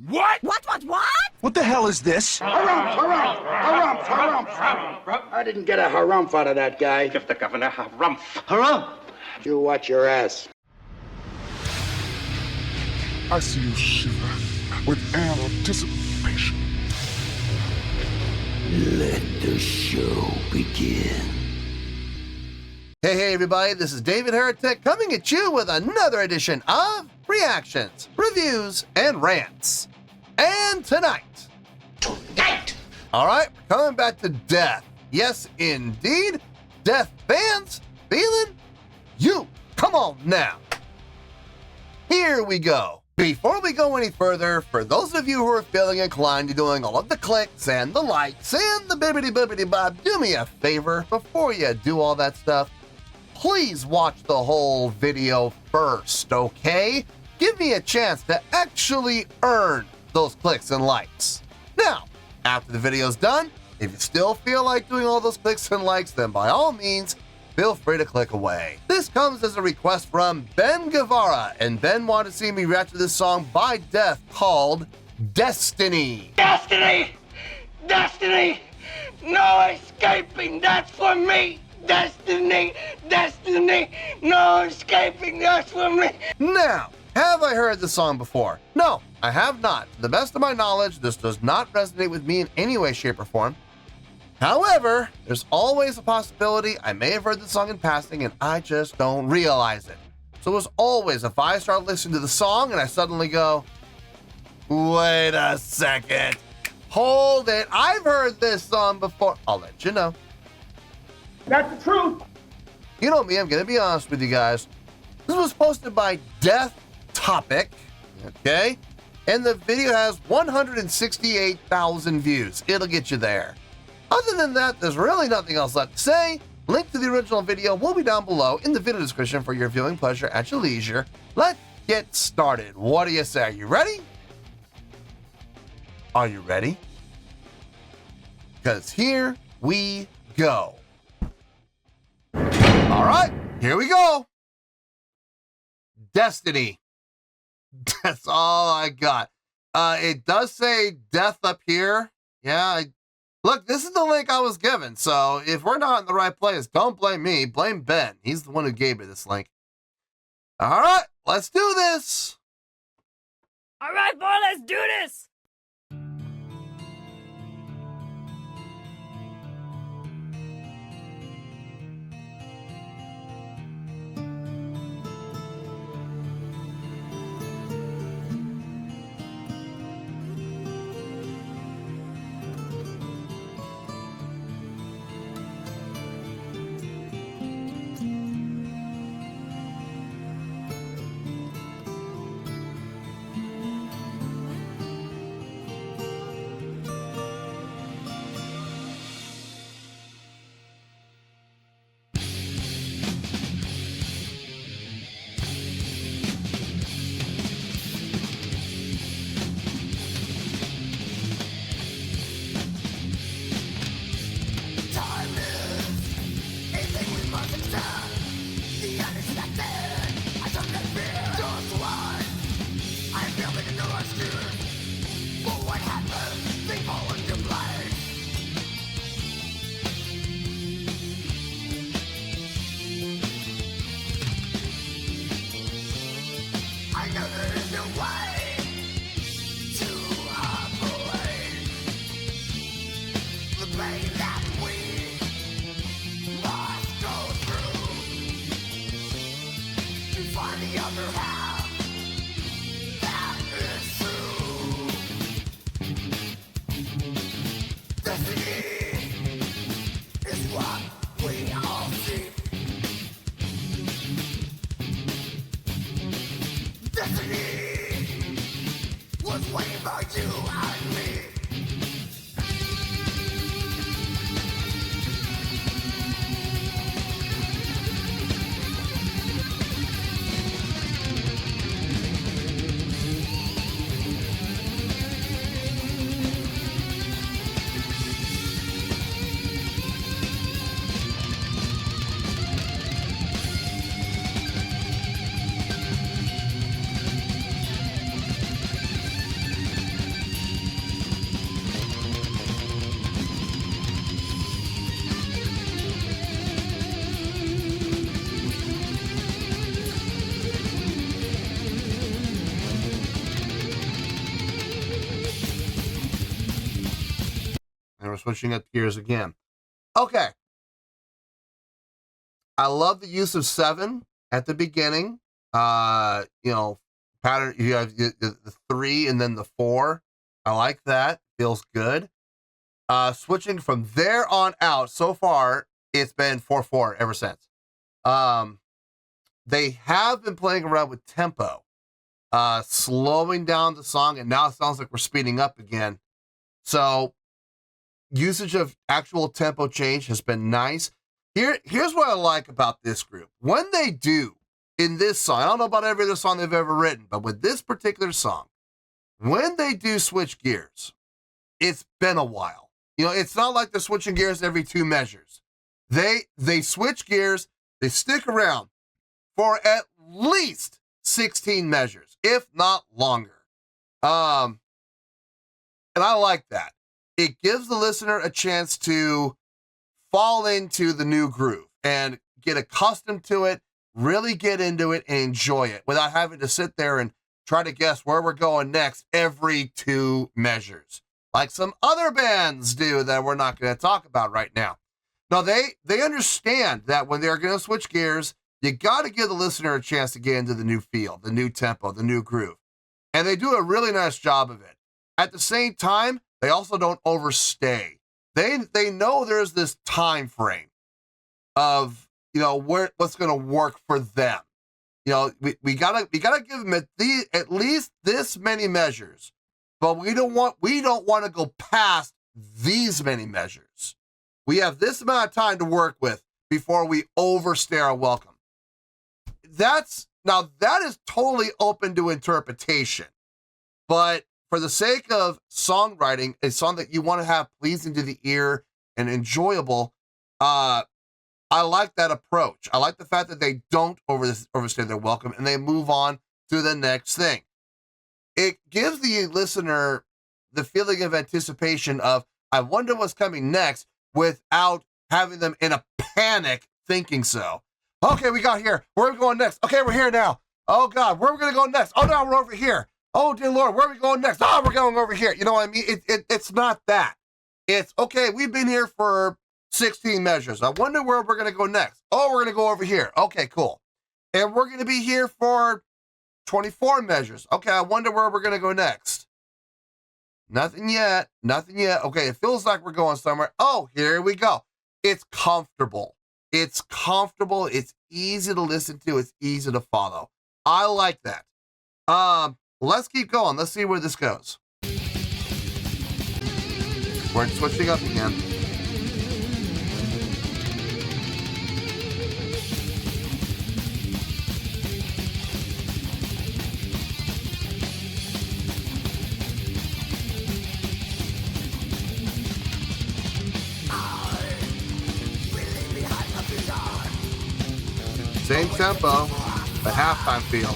What? What? What the hell is this? Harumph. I didn't get a harumph out of that guy. Give the governor harumph. Harumph! You watch your ass. I see you shiver with anticipation. Let the show begin. Hey everybody, this is David Heretic coming at you with another edition of Reactions, Reviews, and Rants. And tonight, alright, we're coming back to Death. Yes, indeed, Death Fans Feeling You. Come on now. Here we go. Before we go any further, for those of you who are feeling inclined to doing all of the clicks and the likes and the bibbidi-bobbidi-bob, do me a favor before you do all that stuff. Please watch the whole video first, okay? Give me a chance to actually earn those clicks and likes. Now, after the video's done, if you still feel like doing all those clicks and likes, then by all means, feel free to click away. This comes as a request from Ben Guevara, and Ben wanted to see me react to this song by Death called Destiny. Destiny! Destiny! No escaping, that's for me! Destiny! Destiny! No escaping, that's for me! Now, have I heard this song before? No, I have not. To the best of my knowledge, this does not resonate with me in any way, shape, or form. However, there's always a possibility I may have heard the song in passing and I just don't realize it. So as always, if I start listening to the song and I suddenly go, wait a second, hold it, I've heard this song before, I'll let you know. That's the truth. You know me, I'm gonna be honest with you guys. This was posted by Death Topic, okay? And the video has 168,000 views. It'll get you there. Other than that, there's really nothing else left to say. Link to the original video will be down below in the video description for your viewing pleasure at your leisure. Let's get started. What do you say? Are you ready? Are you ready? Because here we go. All right, here we go. Destiny. That's all I got. It does say death up here. Yeah, look, this is the link I was given, so if we're not in the right place, don't blame me, blame Ben. He's the one who gave me this link. All right, let's do this. All right, boy, let's do this. We're switching up gears again. Okay. I love the use of 7 at the beginning. You know, pattern, you have the 3 and then the 4. I like that. Feels good. Switching from there on out, so far, it's been 4/4 ever since. They have been playing around with tempo, slowing down the song, and now it sounds like we're speeding up again. So usage of actual tempo change has been nice. Here's what I like about this group. When they do, in this song, I don't know about every other song they've ever written, but with this particular song, when they do switch gears, it's been a while. You know, it's not like they're switching gears every 2 measures. They switch gears, they stick around for at least 16 measures, if not longer. And I like that. It gives the listener a chance to fall into the new groove and get accustomed to it, really get into it and enjoy it without having to sit there and try to guess where we're going next every 2 measures, like some other bands do that we're not going to talk about right now. Now, they understand that when they're going to switch gears, you got to give the listener a chance to get into the new feel, the new tempo, the new groove. And they do a really nice job of it. At the same time, they also don't overstay. They know there's this time frame of, you know, what's going to work for them. You know, we gotta give them at least this many measures, but we don't want to go past these many measures. We have this amount of time to work with before we overstay our welcome. That is totally open to interpretation, but for the sake of songwriting, a song that you want to have pleasing to the ear and enjoyable, I like that approach. I like the fact that they don't overstay their welcome and they move on to the next thing. It gives the listener the feeling of anticipation of, I wonder what's coming next, without having them in a panic thinking so. Okay, we got here. Where are we going next? Okay, we're here now. Oh God, where are we going to go next? Oh no, we're over here. Oh dear Lord, where are we going next? Oh, we're going over here. You know what I mean? It's not that. It's, okay, we've been here for 16 measures. I wonder where we're going to go next. Oh, we're going to go over here. Okay, cool. And we're going to be here for 24 measures. Okay, I wonder where we're going to go next. Nothing yet. Nothing yet. Okay, it feels like we're going somewhere. Oh, here we go. It's comfortable. It's comfortable. It's easy to listen to. It's easy to follow. I like that. Let's keep going. Let's see where this goes. We're switching up again. Same tempo, but halftime feel.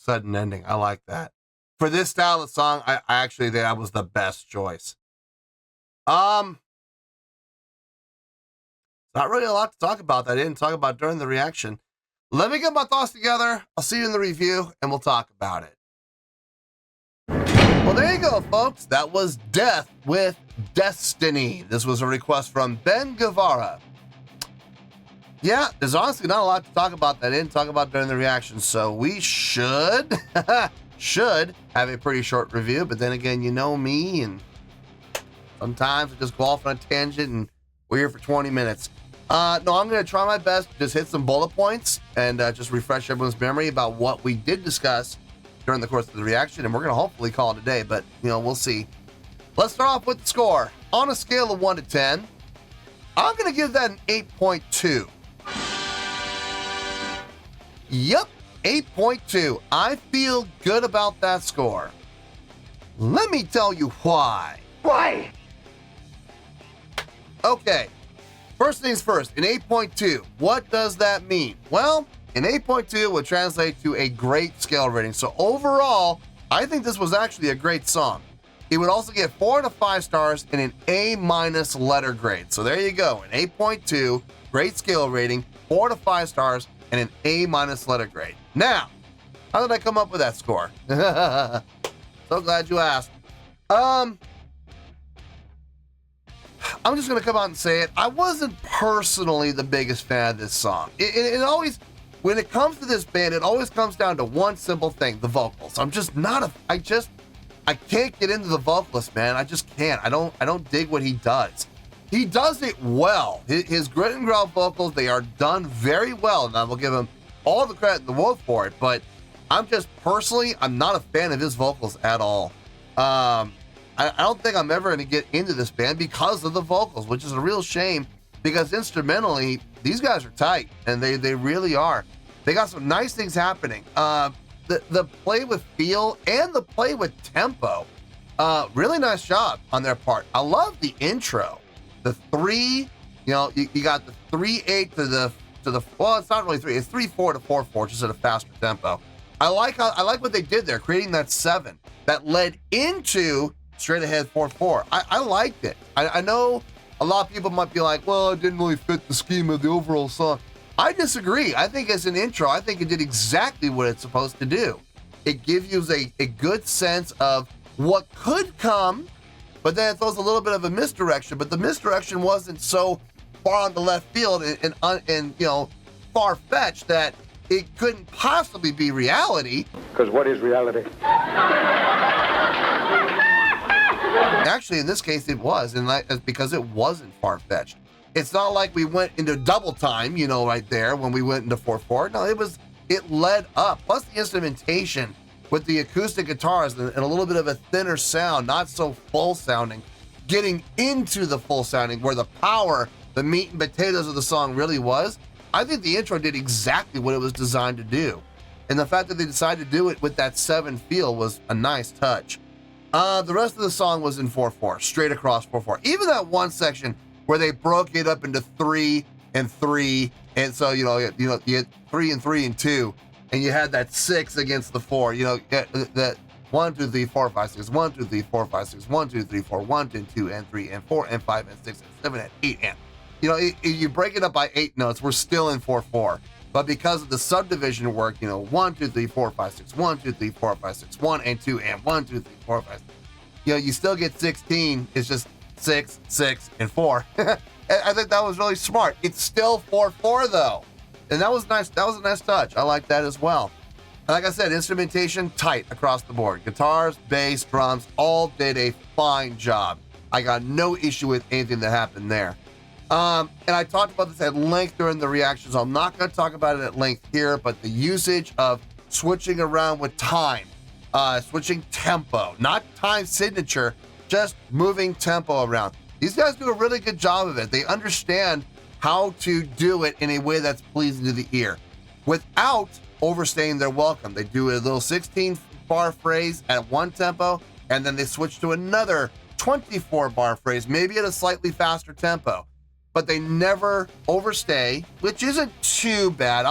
Sudden ending. I like that. For this style of song, I actually think that was the best choice. Not really a lot to talk about that I didn't talk about during the reaction. Let me get my thoughts together. I'll see you in the review and we'll talk about it. Well, there you go, folks. That was Death with Destiny. This was a request from Ben Guevara. Yeah, there's honestly not a lot to talk about that I didn't talk about during the reaction, so we should have a pretty short review, but then again, you know me, and sometimes I just go off on a tangent, and we're here for 20 minutes. No, I'm going to try my best to just hit some bullet points and just refresh everyone's memory about what we did discuss during the course of the reaction, and we're going to hopefully call it a day, but, you know, we'll see. Let's start off with the score. On a scale of 1 to 10, I'm going to give that an 8.2. Yep, 8.2. I feel good about that score. Let me tell you why. Why? Okay, first things first, an 8.2. What does that mean? Well, an 8.2 would translate to a great scale rating. So overall, I think this was actually a great song. It would also get 4 to 5 stars and an A- letter grade. So there you go, an 8.2, great scale rating, 4 to 5 stars, and an A- letter grade. Now, how did I come up with that score? So glad you asked. I'm just going to come out and say it. I wasn't personally the biggest fan of this song. It always, when it comes to this band, it always comes down to one simple thing, the vocals. I'm just not I can't get into the vocalist, man. I just can't. I don't dig what he does. He does it well. His grit and growl vocals, they are done very well, and I will give him all the credit in the world for it, but I'm not a fan of his vocals at all. I don't think I'm ever going to get into this band because of the vocals, which is a real shame because instrumentally, these guys are tight, and they really are. They got some nice things happening. The play with feel and the play with tempo, really nice job on their part. I love the intro. The 3, you know, you got the 3/8 to the well, it's not really 3, it's 3/4 to 4/4, just at a faster tempo. I like what they did there, creating that 7 that led into straight ahead 4/4. I liked it. I know a lot of people might be like, well, it didn't really fit the scheme of the overall song. I disagree. I think as an intro, I think it did exactly what it's supposed to do. It gives you a good sense of what could come, but then it throws a little bit of a misdirection, but the misdirection wasn't so far on the left field and you know, far-fetched that it couldn't possibly be reality. Because what is reality? Actually, in this case, it was, and because it wasn't far-fetched. It's not like we went into double time, you know, right there when we went into 4/4. No, it led up. Plus the instrumentation with the acoustic guitars and a little bit of a thinner sound, not so full sounding, getting into the full sounding where the power, the meat and potatoes of the song really was. I think the intro did exactly what it was designed to do. And the fact that they decided to do it with that 7 feel was a nice touch. The rest of the song was in 4/4, straight across 4/4. Even that one section where they broke it up into 3 and 3, and so you had 3 and 3 and 2, and you had that 6 against the 4. You know, that 1, 2, 3, 4, 5, 6, 1, 2, 3, 4, 5, 6, 1, 2, 3, 4, 1, and 2, and 3, and 4, and 5, and 6, and 7, and 8, and you know, you break it up by 8 notes. We're still in 4/4, but because of the subdivision work, you know, 1, 2, 3, 4, 5, 6, 1, 2, 3, 4, 5, 6, 1, and 2, and 1, 2, 3, 4, 5, 6. You know, you still get 16. It's just 6, 6, and 4. I think that was really smart. It's still 4/4 though, and that was nice. That was a nice touch. I like that as well. And like I said, instrumentation tight across the board. Guitars, bass, drums, all did a fine job. I got no issue with anything that happened there. And I talked about this at length during the reaction, so I'm not going to talk about it at length here, but the usage of switching around with time, switching tempo, not time signature, just moving tempo around. These guys do a really good job of it. They understand how to do it in a way that's pleasing to the ear without overstaying their welcome. They do a little 16-bar phrase at one tempo, and then they switch to another 24-bar phrase, maybe at a slightly faster tempo. But they never overstay, which isn't too bad.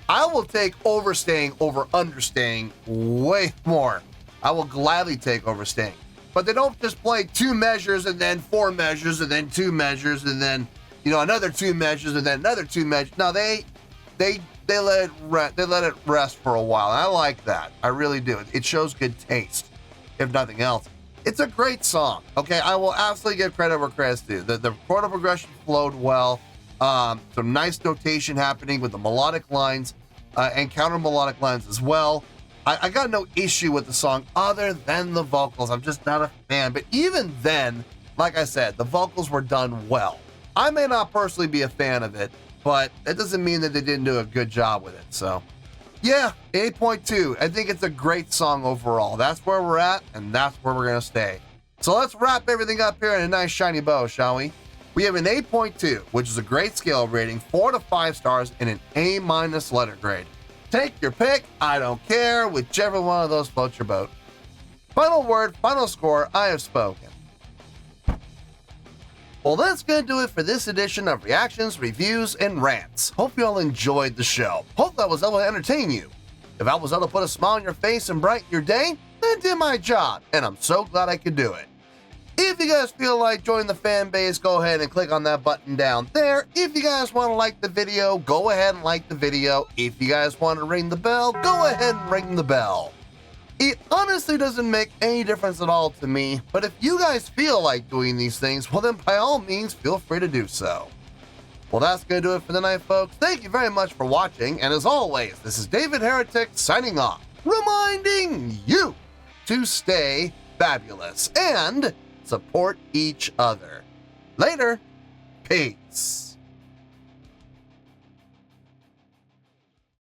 I will take overstaying over understaying way more. I will gladly take overstaying. But they don't just play 2 measures and then 4 measures and then 2 measures and then, you know, another 2 measures and then another 2 measures. No, they let it rest for a while. And I like that. I really do. It shows good taste. if nothing else. It's a great song, okay? I will absolutely give credit where credit's due. The chord progression flowed well. Some nice notation happening with the melodic lines and counter melodic lines as well. I got no issue with the song other than the vocals. I'm just not a fan. But even then, like I said, the vocals were done well. I may not personally be a fan of it, but that doesn't mean that they didn't do a good job with it. So, yeah, 8.2. I think it's a great song overall. That's where we're at, and that's where we're going to stay. So let's wrap everything up here in a nice shiny bow, shall we? We have an 8.2, which is a great scale rating, 4 to 5 stars, and an A- letter grade. Take your pick, I don't care, whichever one of those floats your boat. Final word, final score, I have spoken. Well, that's going to do it for this edition of Reactions, Reviews, and Rants. Hope you all enjoyed the show. Hope that was able to entertain you. If I was able to put a smile on your face and brighten your day, then I did my job, and I'm so glad I could do it. If you guys feel like joining the fan base, go ahead and click on that button down there. If you guys want to like the video, go ahead and like the video. If you guys want to ring the bell, go ahead and ring the bell. It honestly doesn't make any difference at all to me, but if you guys feel like doing these things, well then by all means, feel free to do so. Well, that's going to do it for tonight, folks. Thank you very much for watching, and as always, this is David Heretic signing off, reminding you to stay fabulous and support each other. Later. Peace.